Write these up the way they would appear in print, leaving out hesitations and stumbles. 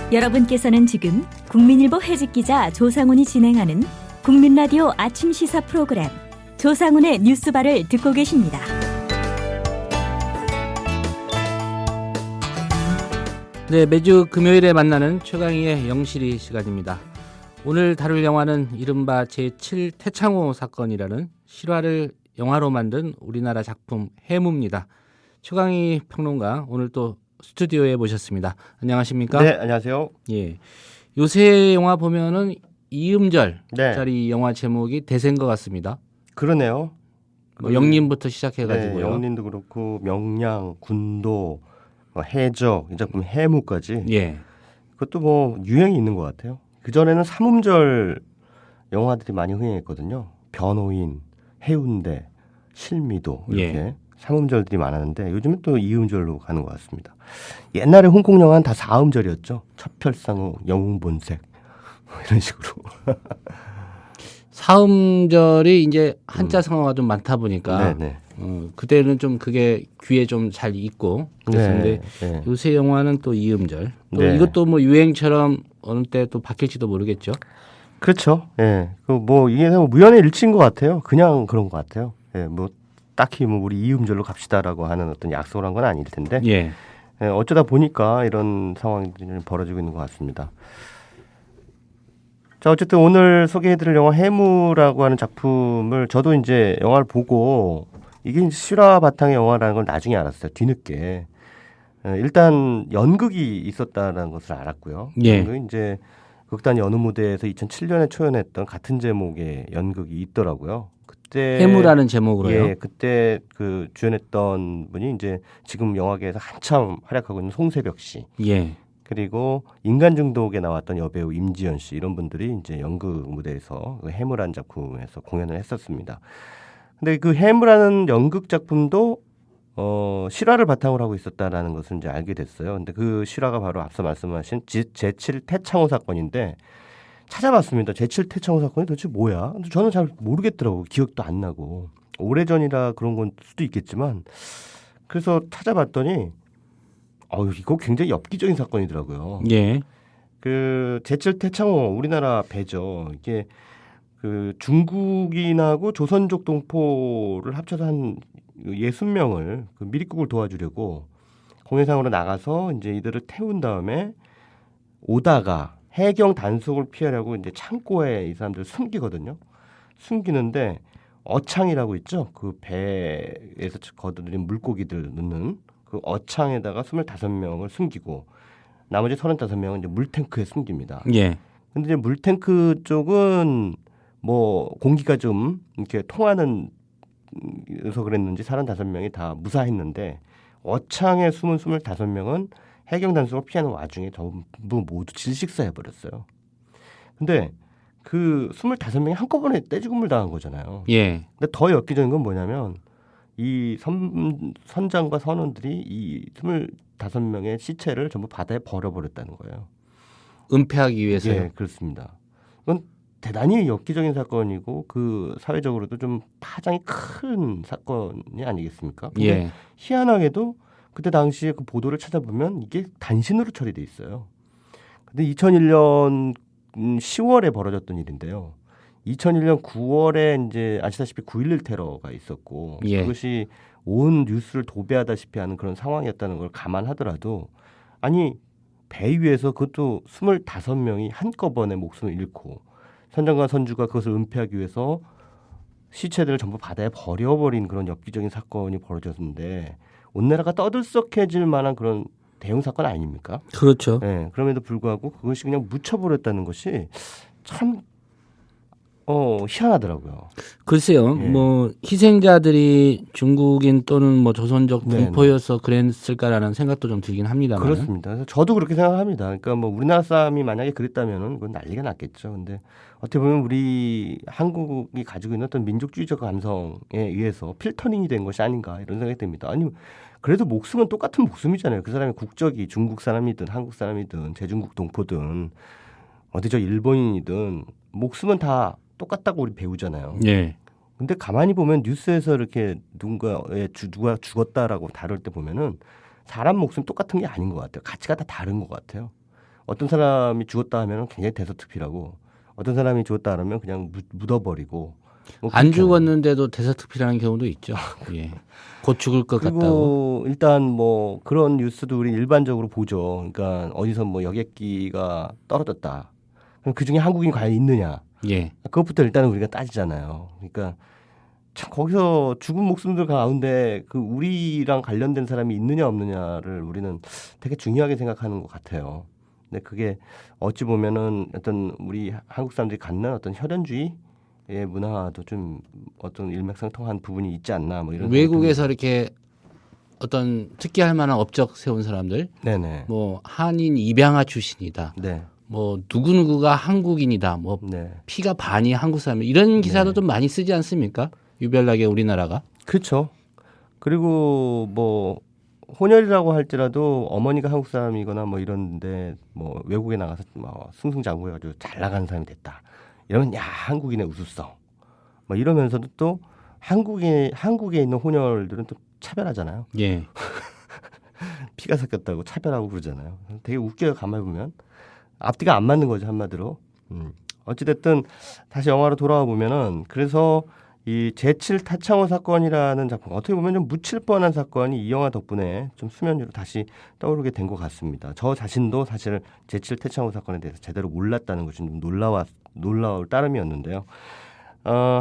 여러분께서는 지금 국민일보 해직기자 조상훈이 진행하는 국민라디오 아침 시사 프로그램 조상훈의 뉴스바를 듣고 계십니다. 네, 매주 금요일에 만나는 최강희의 영실이 시간입니다. 오늘 다룰 영화는 이른바 제7 태창호 사건이라는 실화를 영화로 만든 우리나라 작품 해무입니다. 최강희 평론가 오늘 또 스튜디오에 모셨습니다. 안녕하십니까? 네, 안녕하세요. 예, 요새 영화 보면은 이음절짜리 네. 영화 제목이 대세인 것 같습니다. 그러네요. 뭐 영림부터 시작해가지고요. 네, 영림도 그렇고 명량, 군도, 해적, 이 작품 해무까지. 예, 그것도 뭐 유행이 있는 것 같아요. 그 전에는 삼음절 영화들이 많이 흥행했거든요. 변호인, 해운대, 실미도 이렇게 예. 삼음절들이 많았는데 요즘은 또 이음절로 가는 것 같습니다. 옛날에 홍콩 영화는 다 사음절이었죠. 첩혈상우, 영웅본색 이런 식으로. 사음절이 이제 한자 성어가 좀 많다 보니까 네네. 그때는 좀 그게 귀에 좀 잘 익고 그랬는데 네. 요새 영화는 또 이음절. 또 네. 이것도 뭐 유행처럼 어느 때 또 바뀔지도 모르겠죠. 그렇죠. 예. 그 이게 우연의 일치인 것 같아요. 그냥 그런 것 같아요. 예. 딱히 우리 이음절로 갑시다라고 하는 어떤 약속을 한 건 아닐 텐데. 예. 예, 어쩌다 보니까 이런 상황들이 벌어지고 있는 것 같습니다. 자, 어쨌든 오늘 소개해드릴 영화 해무라고 하는 작품을 저도 이제 영화를 보고 이게 이제 실화 바탕의 영화라는 걸 나중에 알았어요. 뒤늦게. 일단 연극이 있었다는 것을 알았고요. 예. 연극이 이제 극단 연우 무대에서 2007년에 초연했던 같은 제목의 연극이 있더라고요. 그때 해무라는 제목으로요. 예, 그때 그 주연했던 분이 이제 지금 영화계에서 한참 활약하고 있는 송세벽 씨. 예. 그리고 인간 중독에 나왔던 여배우 임지연 씨 이런 분들이 이제 연극 무대에서 그 해무라는 작품에서 공연을 했었습니다. 근데 그 해무라는 연극 작품도 실화를 바탕으로 하고 있었다라는 것을 이제 알게 됐어요. 근데 그 실화가 바로 앞서 말씀하신 제7 태창호 사건인데 찾아봤습니다. 제7 태창호 사건이 도대체 뭐야? 근데 저는 잘 모르겠더라고요. 기억도 안 나고. 오래전이라 그런 건 수도 있겠지만 그래서 찾아봤더니 이거 굉장히 엽기적인 사건이더라고요. 예. 그 제7 태창호 우리나라 배죠. 이게 그 중국인하고 조선족 동포를 합쳐서 한 60명을 그 미리국을 도와주려고 공해상으로 나가서 이제 이들을 태운 다음에 오다가 해경 단속을 피하려고 이제 창고에 이 사람들을 숨기거든요. 숨기는데 어창이라고 있죠. 그 배에서 걷어들인 물고기들 넣는 그 어창에다가 25명을 숨기고 나머지 35명은 이제 물탱크에 숨깁니다. 예. 근데 이제 물탱크 쪽은 뭐 공기가 좀 이렇게 통하는 그래서 그랬는지 35명이 다 무사했는데 어창에 숨은 25명은 해경 단속을 피하는 와중에 전부 모두 질식사해 버렸어요. 근데 그 25명이 한꺼번에 떼죽음을 당한 거잖아요. 예. 근데 더 엽기적인 건 뭐냐면 이 선장과 선원들이 이 25명의 시체를 전부 바다에 버려버렸다는 거예요. 은폐하기 위해서요. 예, 그렇습니다. 이건 대단히 엽기적인 사건이고 그 사회적으로도 좀 파장이 큰 사건이 아니겠습니까? 근데 예. 희한하게도 그때 당시에 그 보도를 찾아보면 이게 단신으로 처리돼 있어요. 근데 2001년 10월에 벌어졌던 일인데요. 2001년 9월에 이제 아시다시피 9.11 테러가 있었고 예. 그것이 온 뉴스를 도배하다시피 하는 그런 상황이었다는 걸 감안하더라도 아니 배 위에서 그것도 25명이 한꺼번에 목숨을 잃고 선장과 선주가 그것을 은폐하기 위해서 시체들을 전부 바다에 버려버린 그런 엽기적인 사건이 벌어졌는데 온 나라가 떠들썩해질 만한 그런 대형 사건 아닙니까? 그렇죠. 네, 그럼에도 불구하고 그것이 그냥 묻혀버렸다는 것이 참 희한하더라고요. 글쎄요. 예. 뭐 희생자들이 중국인 또는 뭐 조선족 네, 동포여서 그랬을까라는 생각도 좀 들긴 합니다만. 그렇습니다. 그래서 저도 그렇게 생각합니다. 그러니까 뭐 우리나라 사람이 만약에 그랬다면은 그건 난리가 났겠죠. 근데 어떻게 보면 우리 한국이 가지고 있는 어떤 민족주의적 감성에 의해서 필터링이 된 것이 아닌가 이런 생각이 듭니다. 아니 그래도 목숨은 똑같은 목숨이잖아요. 그 사람의 국적이 중국 사람이든 한국 사람이든 제중국 동포든 어디저 일본인이든 목숨은 다 똑같다고 우리 배우잖아요. 예. 근데 가만히 보면 뉴스에서 이렇게 누가 죽었다라고 다룰 때 보면은 사람 목숨 똑같은 게 아닌 것 같아요. 가치가 다 다른 것 같아요. 어떤 사람이 죽었다 하면 굉장히 대서특필하고 어떤 사람이 죽었다 하면 그냥 묻어버리고 뭐 안 그렇게 죽었는데도 대서특필하는 경우도 있죠. 예. 곧 죽을 것 같다고. 그리고 일단 뭐 그런 뉴스도 우리 일반적으로 보죠. 그러니까 어디서 뭐 여객기가 떨어졌다. 그럼 그 중에 한국인이 과연 있느냐? 예. 그것부터 일단은 우리가 따지잖아요. 그러니까 참 거기서 죽은 목숨들 가운데 그 우리랑 관련된 사람이 있느냐 없느냐를 우리는 되게 중요하게 생각하는 것 같아요. 근데 그게 어찌 보면은 어떤 우리 한국 사람들이 갖는 어떤 혈연주의의 문화도 좀 어떤 일맥상통한 부분이 있지 않나 뭐 이런 외국에서 이렇게 어떤 특기할 만한 업적 세운 사람들, 네네 뭐 한인 입양아 출신이다, 네 뭐 누구누구가 한국인이다, 뭐 네. 피가 반이 한국 사람 이런 기사도 네. 좀 많이 쓰지 않습니까? 유별나게 우리나라가. 그렇죠. 그리고 뭐 혼혈이라고 할지라도 어머니가 한국 사람이거나 뭐 이런데 뭐 외국에 나가서 뭐 승승장구해가지고 잘 나가는 사람이 됐다. 이러면 야 한국인의 우수성. 뭐 이러면서도 또 한국에 있는 혼혈들은 또 차별하잖아요. 예. 피가 섞였다고 차별하고 그러잖아요. 되게 웃겨요. 가만히 보면 앞뒤가 안 맞는 거죠 한마디로. 어찌됐든 다시 영화로 돌아와 보면은 그래서 이 제7 태창호 사건이라는 작품 어떻게 보면 좀 묻힐 뻔한 사건이 이 영화 덕분에 좀 수면 위로 다시 떠오르게 된 것 같습니다. 저 자신도 사실 제7 태창호 사건에 대해서 제대로 몰랐다는 것이 좀 놀라울 따름이었는데요.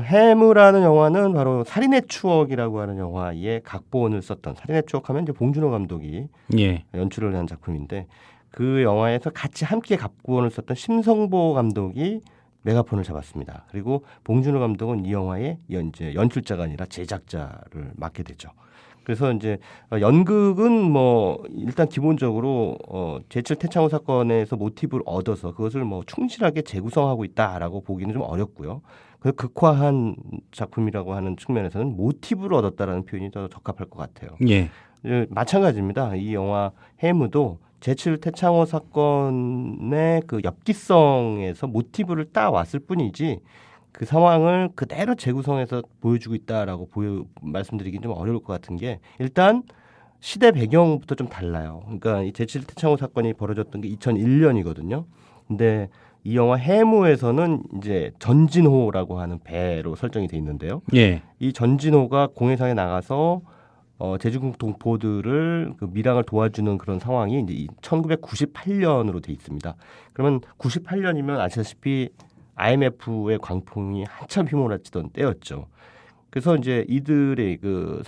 해무라는 영화는 바로 살인의 추억이라고 하는 영화의 각본을 썼던 살인의 추억하면 이제 봉준호 감독이 예. 연출을 한 작품인데 그 영화에서 같이 함께 각본을 썼던 심성보 감독이 메가폰을 잡았습니다. 그리고 봉준호 감독은 이 영화의 연출자가 아니라 제작자를 맡게 되죠. 그래서 이제 연극은 뭐 일단 기본적으로 제7 태창호 사건에서 모티브를 얻어서 그것을 뭐 충실하게 재구성하고 있다라고 보기는 좀 어렵고요. 그 극화한 작품이라고 하는 측면에서는 모티브를 얻었다라는 표현이 더 적합할 것 같아요. 예. 마찬가지입니다. 이 영화 해무도 제7 태창호 사건의 그 엽기성에서 모티브를 따왔을 뿐이지 그 상황을 그대로 재구성해서 보여주고 있다라고 말씀드리긴 좀 어려울 것 같은 게 일단 시대 배경부터 좀 달라요. 그러니까 이 제7 태창호 사건이 벌어졌던 게 2001년이거든요. 근데 이 영화 해무에서는 이제 전진호라고 하는 배로 설정이 돼 있는데요. 예. 이 전진호가 공해상에 나가서 제주국 동포들을 그 밀항을 도와주는 그런 상황이 이제 1998년으로 돼 있습니다. 그러면 98년이면 아시다시피 IMF의 광풍이 한참 휘몰아치던 때였죠. 그래서 이제 이들의 그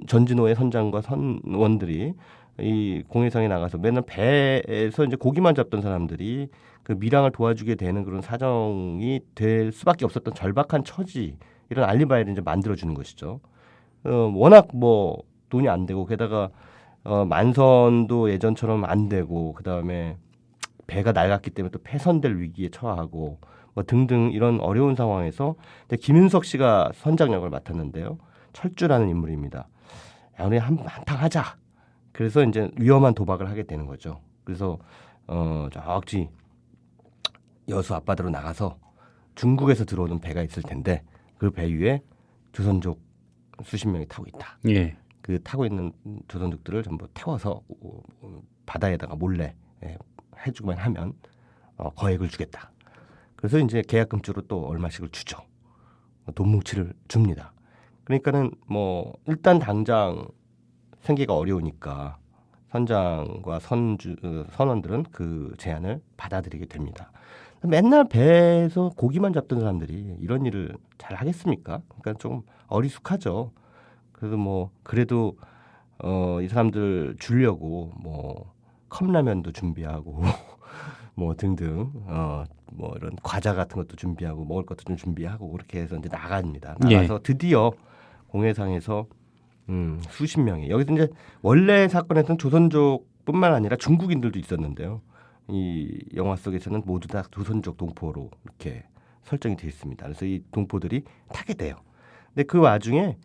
전진호의 선장과 선원들이 이 공해상에 나가서 맨날 배에서 이제 고기만 잡던 사람들이 그 밀항을 도와주게 되는 그런 사정이 될 수밖에 없었던 절박한 처지 이런 알리바이를 이제 만들어주는 것이죠. 워낙 뭐 돈이 안 되고 게다가 만선도 예전처럼 안 되고 그다음에 배가 낡았기 때문에 또 폐선될 위기에 처하고 뭐 등등 이런 어려운 상황에서 김윤석 씨가 선장 역을 맡았는데요. 철주라는 인물입니다. 야, 우리 한탕 하자. 그래서 이제 위험한 도박을 하게 되는 거죠. 그래서 저기 여수 앞바다로 나가서 중국에서 들어오는 배가 있을 텐데 그 배 위에 조선족 수십 명이 타고 있다. 예. 그 타고 있는 조선족들을 전부 태워서 바다에다가 몰래 해주기만 하면 거액을 주겠다. 그래서 이제 계약금주로 또 얼마씩을 주죠. 돈 뭉치를 줍니다. 그러니까는 뭐 일단 당장 생계가 어려우니까 선장과 선원들은 그 제안을 받아들이게 됩니다. 맨날 배에서 고기만 잡던 사람들이 이런 일을 잘 하겠습니까? 그러니까 좀 어리숙하죠. 그래도 뭐 그래도 이 사람들 주려고 뭐 컵라면도 준비하고 뭐 등등 뭐 이런 과자 같은 것도 준비하고 먹을 것도 좀 준비하고 그렇게 해서 이제 나갑니다. 나가서 예. 드디어 공해상에서 수십 명이 여기서 이제 원래 사건에서는 조선족뿐만 아니라 중국인들도 있었는데요. 이 영화 속에서는 모두 다 조선족 동포로 이렇게 설정이 되어 있습니다. 그래서 이 동포들이 타게 돼요. 근데 그 와중에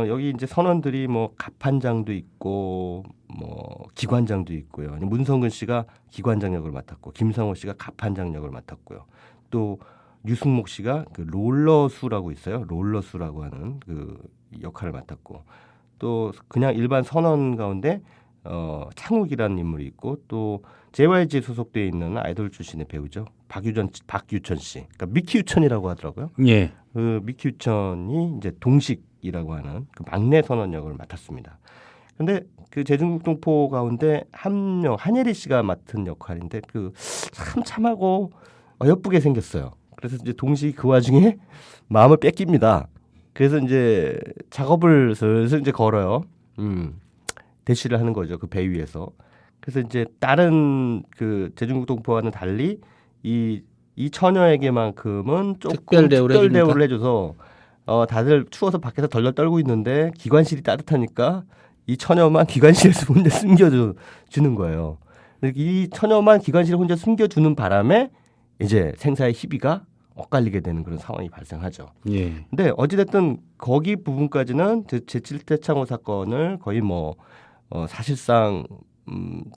여기 이제 선원들이 뭐 갑판장도 있고 뭐 기관장도 있고요. 문성근 씨가 기관장 역을 맡았고 김상호 씨가 갑판장 역을 맡았고요. 또 유승목 씨가 그 롤러수라고 있어요. 롤러수라고 하는 그 역할을 맡았고 또 그냥 일반 선원 가운데 창욱이라는 인물이 있고 또 JYG 소속돼 있는 아이돌 출신의 배우죠. 박유천 씨. 그러니까 미키 유천이라고 하더라고요. 예. 그 미키 유천이 이제 동식이라고 하는 그 막내 선원 역을 맡았습니다. 근데 그 제중국 동포 가운데 한 명 한예리 씨가 맡은 역할인데 그 참 참하고 어여쁘게 생겼어요. 그래서 이제 동식이 그 와중에 마음을 뺏깁니다. 그래서 이제 작업을 슬슬 이제 걸어요. 대시를 하는 거죠. 그 배 위에서. 그래서 이제 다른 그 제중국 동포와는 달리 이 처녀에게만큼은 조금 특별 대우를 해줘서 다들 추워서 밖에서 덜덜 떨고 있는데 기관실이 따뜻하니까 이 처녀만 기관실에서 혼자 숨겨주는 거예요. 이 처녀만 기관실에 혼자 숨겨주는 바람에 이제 생사의 희비가 엇갈리게 되는 그런 상황이 발생하죠. 예. 근데 어찌됐든 거기 부분까지는 제7태창호 사건을 거의 사실상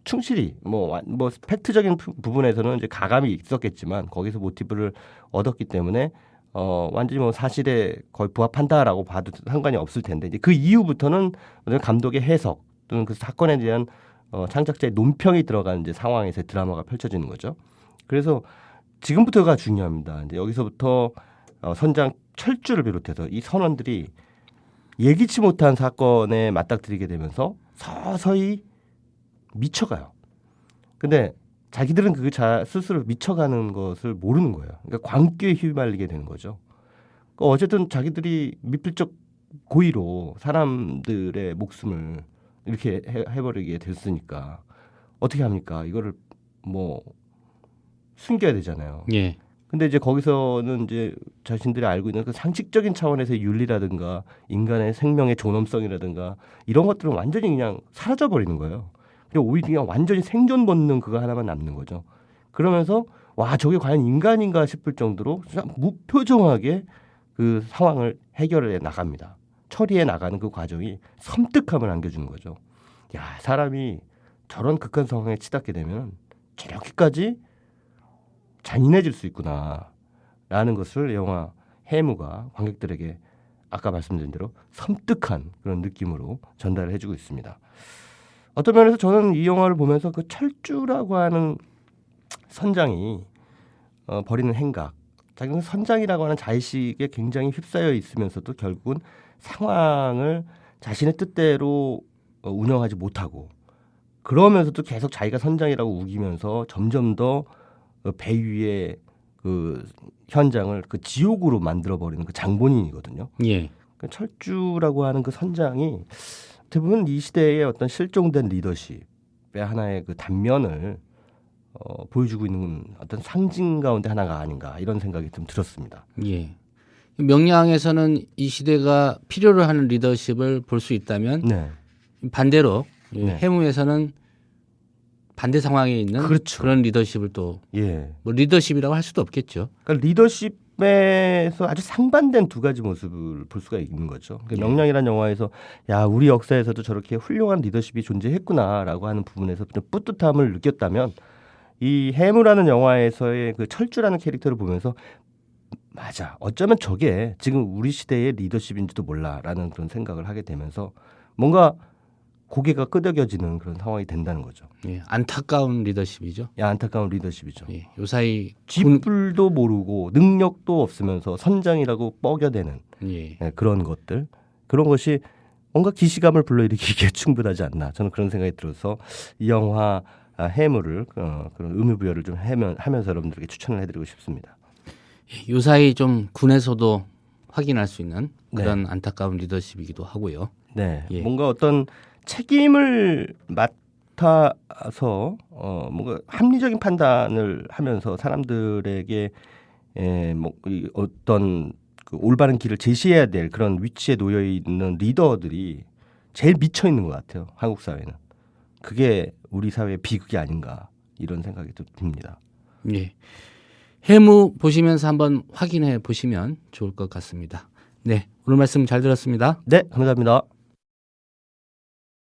충실히 뭐 팩트적인 부분에서는 이제 가감이 있었겠지만 거기서 모티브를 얻었기 때문에 완전히 사실에 거의 부합한다라고 봐도 상관이 없을 텐데 이제 그 이후부터는 감독의 해석 또는 그 사건에 대한 창작자의 논평이 들어가는 이제 상황에서 드라마가 펼쳐지는 거죠. 그래서 지금부터가 중요합니다. 이제 여기서부터 선장 철주를 비롯해서 이 선원들이 예기치 못한 사건에 맞닥뜨리게 되면서 서서히 미쳐가요. 근데 자기들은 그 스스로 미쳐가는 것을 모르는 거예요. 그러니까 광기에 휘말리게 되는 거죠. 어쨌든 자기들이 미필적 고의로 사람들의 목숨을 이렇게 해버리게 됐으니까 어떻게 합니까? 이거를 숨겨야 되잖아요. 예. 근데 이제 거기서는 이제 자신들이 알고 있는 그 상식적인 차원에서의 윤리라든가 인간의 생명의 존엄성이라든가 이런 것들은 완전히 그냥 사라져 버리는 거예요. 오히려 그냥 완전히 생존 본능 그거 하나만 남는 거죠. 그러면서 와 저게 과연 인간인가 싶을 정도로 무표정하게 그 상황을 해결해 나갑니다. 처리해 나가는 그 과정이 섬뜩함을 안겨주는 거죠. 야 사람이 저런 극한 상황에 치닫게 되면 저렇게까지 잔인해질 수 있구나라는 것을 영화 해무가 관객들에게 아까 말씀드린 대로 섬뜩한 그런 느낌으로 전달을 해주고 있습니다. 어떤 면에서 저는 이 영화를 보면서 그 철주라고 하는 선장이 벌이는 행각, 자기는 선장이라고 하는 자의식에 굉장히 휩싸여 있으면서도 결국은 상황을 자신의 뜻대로 운영하지 못하고 그러면서도 계속 자기가 선장이라고 우기면서 점점 더 배 위에 그 현장을 그 지옥으로 만들어버리는 그 장본인이거든요. 예. 그 철주라고 하는 그 선장이 대부분 이 시대의 어떤 실종된 리더십의 하나의 그 단면을 보여주고 있는 어떤 상징 가운데 하나가 아닌가 이런 생각이 좀 들었습니다. 예. 명량에서는 이 시대가 필요로 하는 리더십을 볼 수 있다면 네. 반대로 네. 해무에서는 반대 상황에 있는 그렇죠. 그런 리더십을 또 예. 리더십이라고 할 수도 없겠죠. 그러니까 리더십에서 아주 상반된 두 가지 모습을 볼 수가 있는 거죠. 그러니까 명량이라는 영화에서 야 우리 역사에서도 저렇게 훌륭한 리더십이 존재했구나라고 하는 부분에서 좀 뿌듯함을 느꼈다면 이 해무라는 영화에서의 그 철주라는 캐릭터를 보면서 맞아 어쩌면 저게 지금 우리 시대의 리더십인지도 몰라라는 그런 생각을 하게 되면서 뭔가 고개가 끄덕여지는 그런 상황이 된다는 거죠. 예. 안타까운 리더십이죠. 안타까운 리더십이죠. 예. 요사이 쥐뿔도 모르고 능력도 없으면서 선장이라고 뻐겨대는 예. 그런 것들 그런 것이 뭔가 기시감을 불러일으키기에 충분하지 않나 저는 그런 생각이 들어서 이 영화 해무를 그런 의미부여를 좀 하면서 여러분들에게 추천을 해드리고 싶습니다. 요사이 좀 군에서도 확인할 수 있는 그런 네. 안타까운 리더십이기도 하고요. 네, 예. 뭔가 어떤 책임을 맡아서 뭔가 합리적인 판단을 하면서 사람들에게 어떤 그 올바른 길을 제시해야 될 그런 위치에 놓여 있는 리더들이 제일 미쳐 있는 것 같아요. 한국 사회는 그게 우리 사회의 비극이 아닌가 이런 생각이 좀 듭니다. 예. 해무 보시면서 한번 확인해 보시면 좋을 것 같습니다. 네, 오늘 말씀 잘 들었습니다. 네, 감사합니다.